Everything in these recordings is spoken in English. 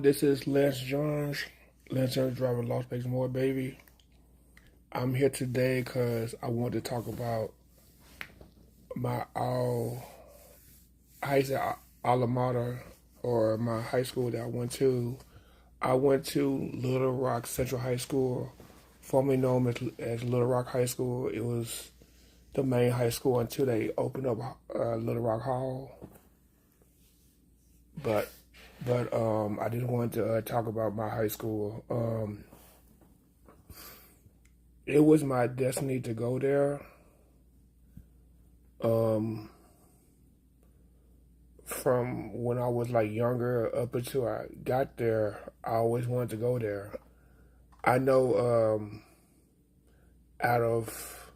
This is Lance Jones. Lance Jones, driver, Las Vegas More, baby. I'm here today because I want to talk about my Alta Mater, or my high school that I went to. I went to Little Rock Central High School, formerly known as Little Rock High School. It was the main high school until they opened up Little Rock Hall. But I didn't want to talk about my high school. It was my destiny to go there. From when I was like younger up until I got there, I always wanted to go there. I know out of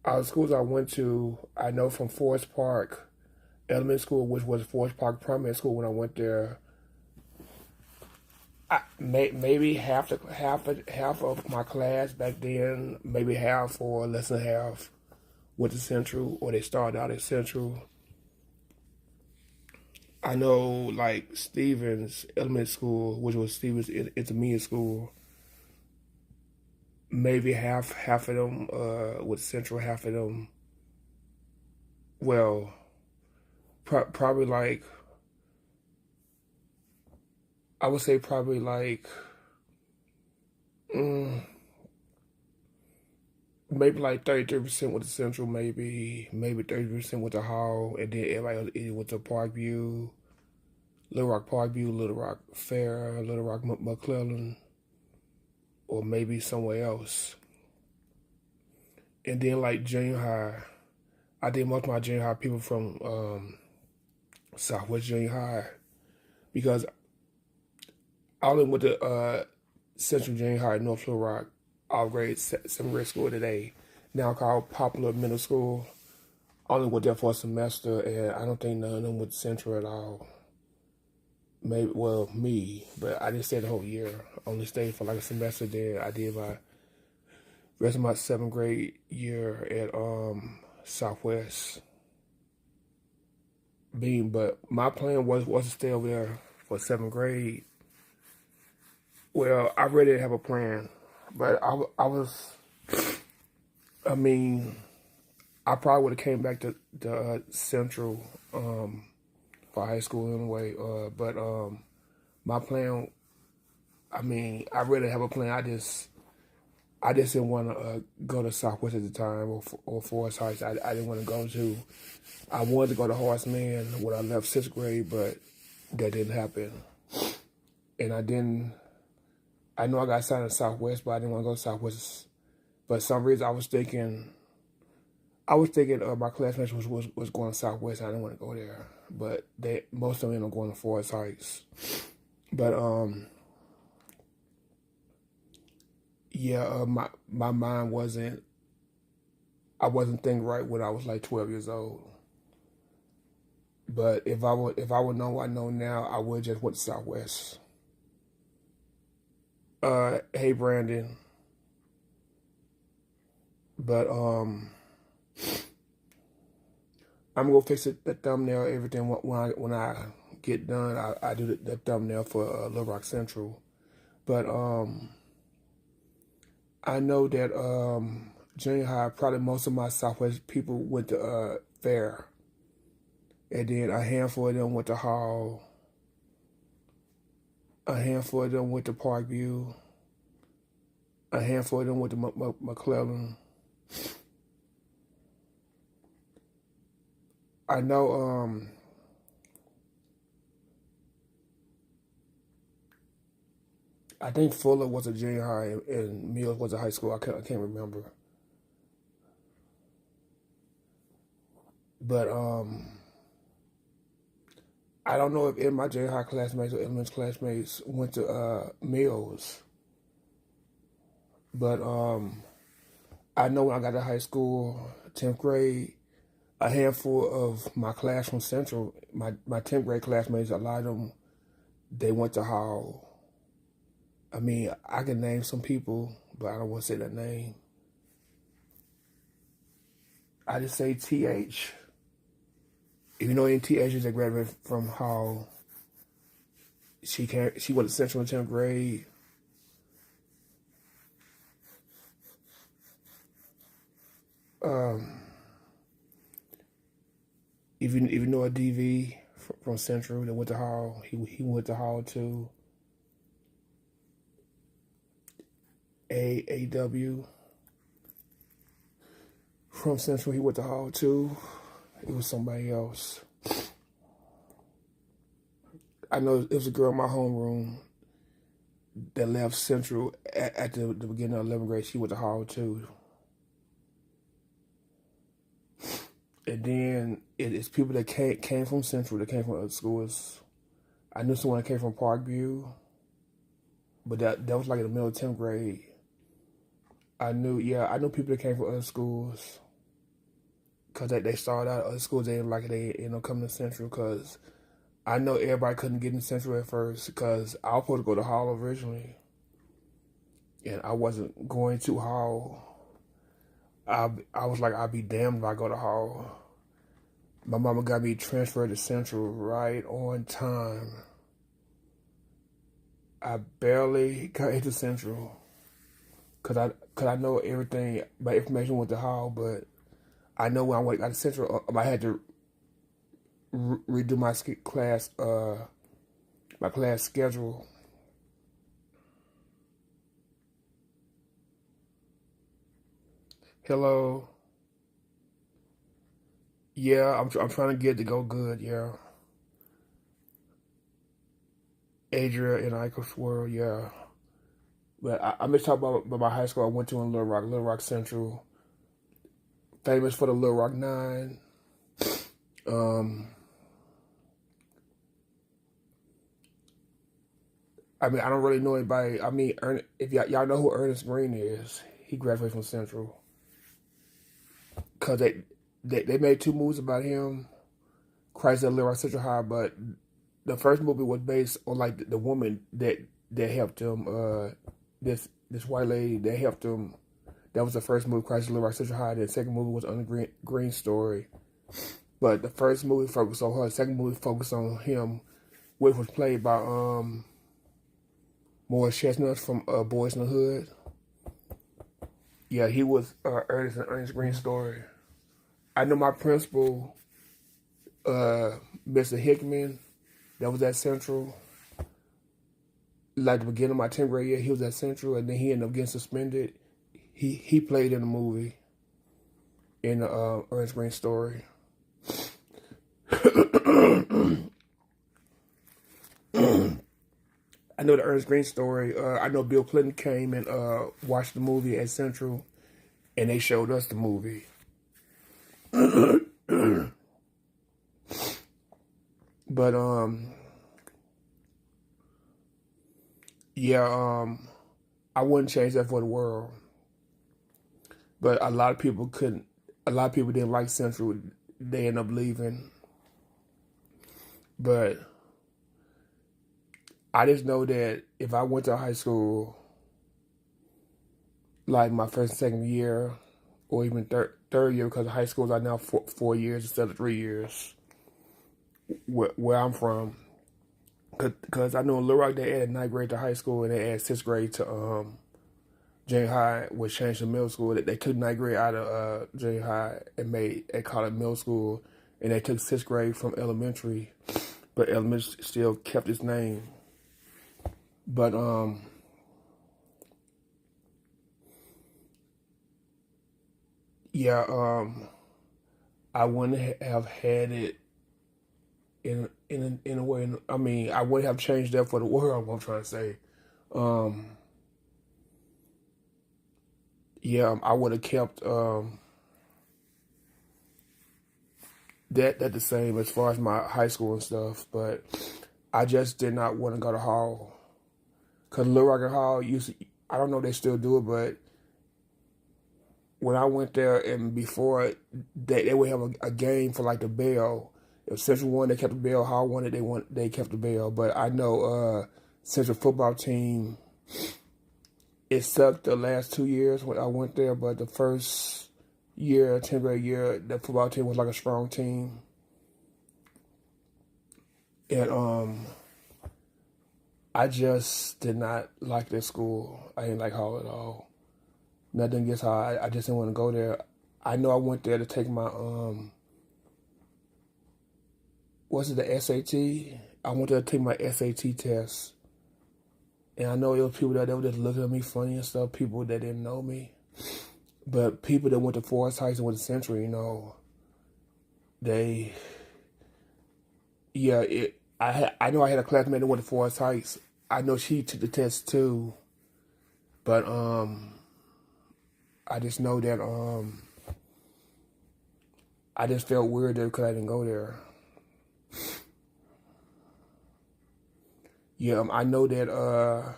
all the schools I went to, I know from Forest Park Elementary School, which was Forest Park Primary School when I went there, maybe half of my class back then, maybe half or less than half, went to Central, or they started out at Central. I know like Stevens Elementary School, which was Stevens Intermediate School, maybe half of them with Central, half of them. Well, probably like, I would say probably like maybe like 33% with the Central, maybe 30% with the Hall, and then everybody else either with the Parkview, Little Rock Parkview, Little Rock Fair, Little Rock McClellan, or maybe somewhere else. And then like junior high, I think most of my junior high people from Southwest Junior High, because I only went to Central Junior High, North Little Rock, all grade, 7th grade school today, now called Popular Middle School. I only went there for a semester, and I don't think none of them went to Central at all. Maybe, well, me, but I didn't stay the whole year. I only stayed for like a semester there. I did my rest of my 7th grade year at Southwest. But my plan was to stay over there for 7th grade. Well, I really didn't have a plan, but I mean, I probably would have came back to Central for high school anyway. But my plan, I mean, I really didn't have a plan. I just didn't want to go to Southwest at the time, or Forest Heights. I didn't want to go to. I wanted to go to Horace Mann when I left 6th grade, but that didn't happen. And I know I got signed at Southwest, but I didn't want to go to Southwest. But for some reason I was thinking my classmates was going to Southwest, and I didn't want to go there. But most of them ended up going to Forest Heights. But yeah, my mind wasn't. I wasn't thinking right when I was like 12 years old. But if I would know what I know now, I would just went to Southwest. Hey Brandon. But I'm gonna fix the thumbnail, everything when I get done. I do the thumbnail for Little Rock Central. But I know that junior high, probably most of my Southwest people went to Fair, and then a handful of them went to Hall. A handful of them went to Parkview. A handful of them went to McClellan. I know I think Fuller was a junior high and Mills was a high school. I can't remember. But I don't know if any of my junior high classmates or elementary classmates went to Mills. But I know when I got to high school, 10th grade, a handful of my class from Central, my 10th grade classmates, a lot of them, they went to Hall. I mean, I can name some people, but I don't want to say that name. I just say TH. If you know any THs that graduated from Hall, She went to Central in 10th grade. Um, if you know a DV from Central that went to Hall, he went to Hall too. AW from Central, he went to Hall too. It was somebody else. I know it was a girl in my homeroom that left Central at the beginning of 11th grade. She went to Hall too. And then it's people that came from Central, that came from other schools. I knew someone that came from Parkview, but that was like in the middle of 10th grade. I knew people that came from other schools. Because they started out at other schools, they didn't like it, they ended up coming to Central. Because I know everybody couldn't get in Central at first, because I was supposed to go to Hall originally. And I wasn't going to Hall. I was like, I'll be damned if I go to Hall. My mama got me transferred to Central right on time. I barely got into Central. Cause I know everything, my information went to Hall, but I know when I got to Central, I had to redo my class schedule. Hello. Yeah, I'm trying to get it to go good. Yeah, Adria and Icos World. Yeah, but I'm just talking about my high school I went to in Little Rock Central, famous for the Little Rock Nine. I mean, I don't really know anybody. I mean, if y'all know who Ernest Green is, he graduated from Central. Cause they made two movies about him, Christ at Little Rock Central High, but the first movie was based on like the woman that helped him. This white lady that helped him. That was the first movie, Christ at Little Rock Central High. The second movie was on the Green Story. But the first movie focused on her. The second movie focused on him, which was played by Morris Chestnut from Boys in the Hood. Yeah, he was Ernest Green Story. I know my principal, Mr. Hickman, that was at Central. Like the beginning of my 10th grade year, he was at Central, and then he ended up getting suspended. He played in the movie, in the Ernest Green Story. I know the Ernest Green Story. I know Bill Clinton came and watched the movie at Central, and they showed us the movie. But yeah, I wouldn't change that for the world. But a lot of people couldn't. A lot of people didn't like Central. They ended up leaving. But I just know that if I went to high school, like my first and second year, or even third year, because high schools are now 4 years instead of 3 years, where I'm from. Because I know in Little Rock they added 9th grade to high school, and they added 6th grade to junior high, which changed to middle school. They took 9th grade out of junior high and called it middle school, and they took 6th grade from elementary, but elementary still kept its name. But yeah, I wouldn't have had it in a way. I mean, I wouldn't have changed that for the world. What I'm trying to say. Yeah, I would have kept that the same as far as my high school and stuff. But I just did not want to go to Hall, cause Little Rock and Hall I don't know if they still do it, but when I went there and before they would have a game for like the bell. If Central won, they kept the bell. Hall won it, they kept the bell. But I know Central football team, it sucked the last 2 years when I went there, but the first year, 10th grade year, the football team was like a strong team. And I just did not like this school. I didn't like Hall at all. Nothing against Hall. I just didn't want to go there. I know I went there to take my was it the SAT? I went there to take my SAT test. And I know there was people that were just looking at me funny and stuff, people that didn't know me. But people that went to Forest Heights and went to Central, you know, they, yeah, I know I had a classmate that went to Forest Heights. I know she took the test too. But I just know that I just felt weird there because I didn't go there. Yeah, I know that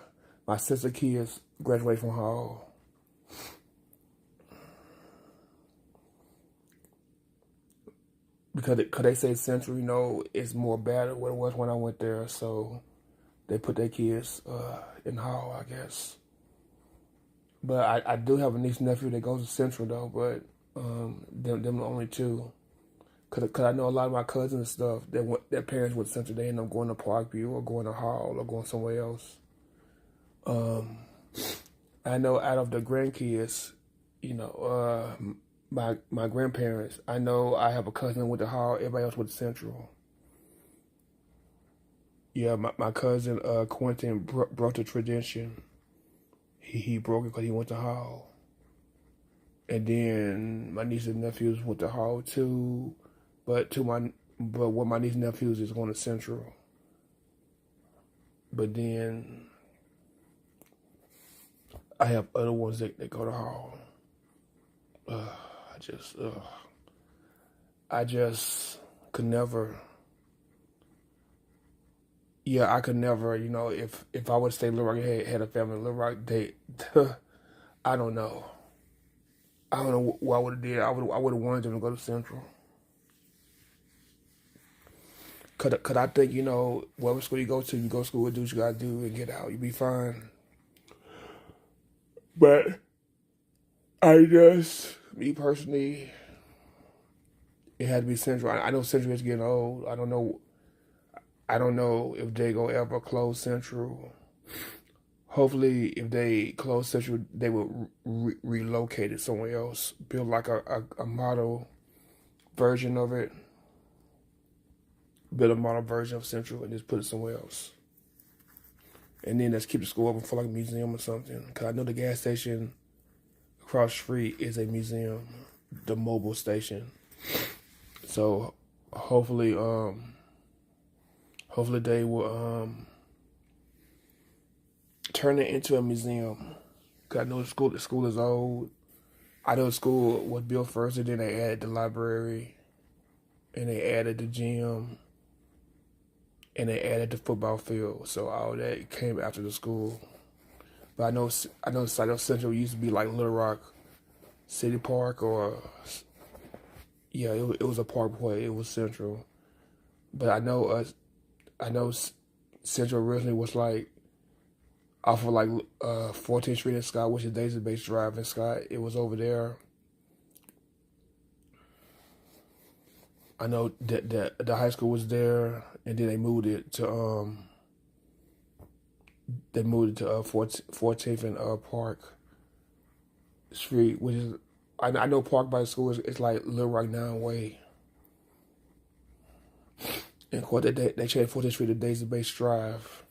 my sister kids graduated from Hall. Because they say Central, you know, it's more bad than what it was when I went there. So they put their kids in Hall, I guess. But I do have a niece and nephew that goes to Central, though. But them the only two. Cause I know a lot of my cousins and stuff, their parents went to Central, they end up going to Parkview or going to Hall or going somewhere else. I know out of the grandkids, you know, my grandparents, I know I have a cousin with the Hall, everybody else with the Central. Yeah, my cousin Quentin broke the tradition. He broke it because he went to Hall. And then my nieces and nephews went to Hall too. But what my nieces and nephews is going to Central. But then I have other ones that go to Hall. I just could never. Yeah, I could never. You know, if I would stay in Little Rock, had a family in Little Rock, I don't know. I don't know what I would have did. I would have wanted them to go to Central. Could I think, you know, whatever school you go to school, do what you gotta do and get out. You'll be fine. But me personally, it had to be Central. I know Central is getting old. I don't know if they gonna ever close Central. Hopefully, if they close Central, they will relocate it somewhere else. Build like a model version of it. Build a model version of Central and just put it somewhere else. And then let's keep the school open for like a museum or something. Because I know the gas station across the street is a museum, the mobile station. So hopefully they will turn it into a museum. Because I know the school is old. I know the school was built first, and then they added the library, and they added the gym, and they added the football field. So all that came after the school. But I know Central used to be like Little Rock City Park, or yeah, it was a parkway. It was Central. But I know Central originally was like off of like 14th Street in Scott, which is Daisy Base Drive in Scott. It was over there. I know that the high school was there, and then they moved it to 14th and Park Street, which is I know Park by the school is like Little Rock 9 way. And of course they changed 14th Street to Daisy Base Drive.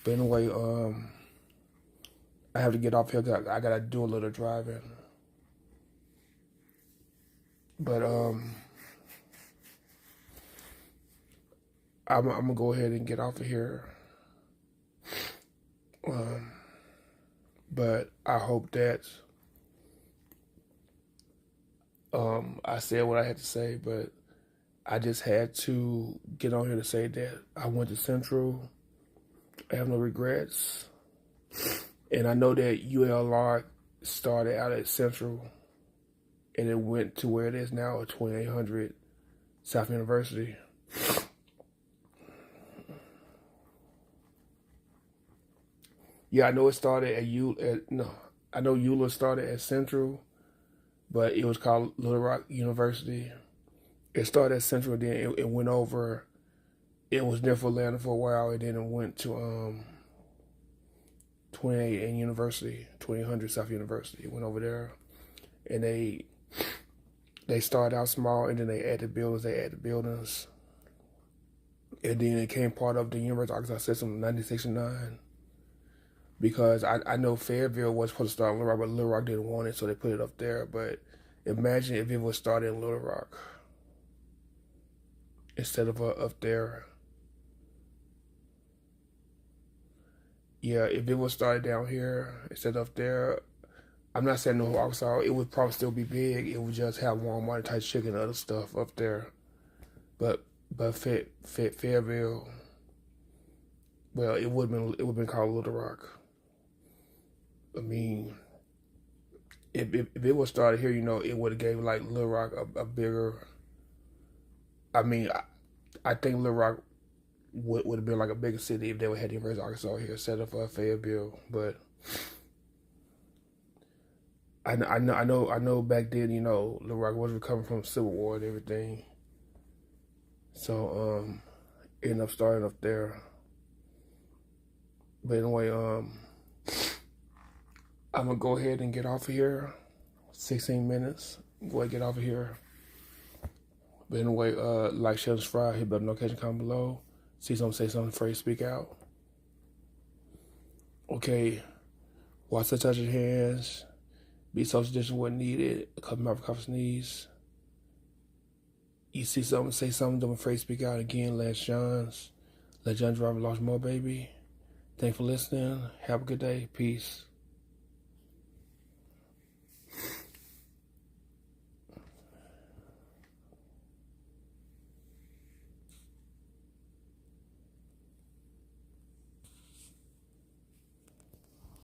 But anyway, I have to get off here 'cause I gotta do a little driving. But I'm gonna go ahead and get off of here. But I hope that I said what I had to say, but I just had to get on here to say that I went to Central. I have no regrets. And I know that ULR started out at Central and it went to where it is now at 2800 South University. Yeah, I know it started I know Eula started at Central, but it was called Little Rock University. It started at Central, then it went over it was there for Atlanta for a while, and then it went to 28 and University, 2000 South University. It went over there, and they started out small, and then they added buildings, and then it became part of the University of Arkansas system in 1969. Because I know Fayetteville was supposed to start in Little Rock, but Little Rock didn't want it, so they put it up there. But imagine if it was started in Little Rock instead of up there. Yeah, if it was started down here instead of up there, I'm not saying no Arkansas, it would probably still be big. It would just have Walmart type chicken and other stuff up there. But Fayetteville, well, it would have been called Little Rock. I mean, if it was started here, it would have gave like Little Rock a bigger. I mean, I think Little Rock would have been like a bigger city if they would have the University of Arkansas here instead of Fayetteville. But I know back then, Little Rock was recovering from the Civil War and everything. So ended up starting up there. But anyway, I'm gonna go ahead and get off of here. 16 minutes. Go ahead and get off of here. But anyway, like, share, subscribe, hit button notification, comment below. See something, say something, afraid to speak out. Okay. Wash and touch your hands. Be social distance when needed. Cover mouth, cough, sneeze. You see something, say something, don't be afraid to speak out. Again, Last Johns. Let John Driver lost more, baby. Thanks for listening. Have a good day. Peace.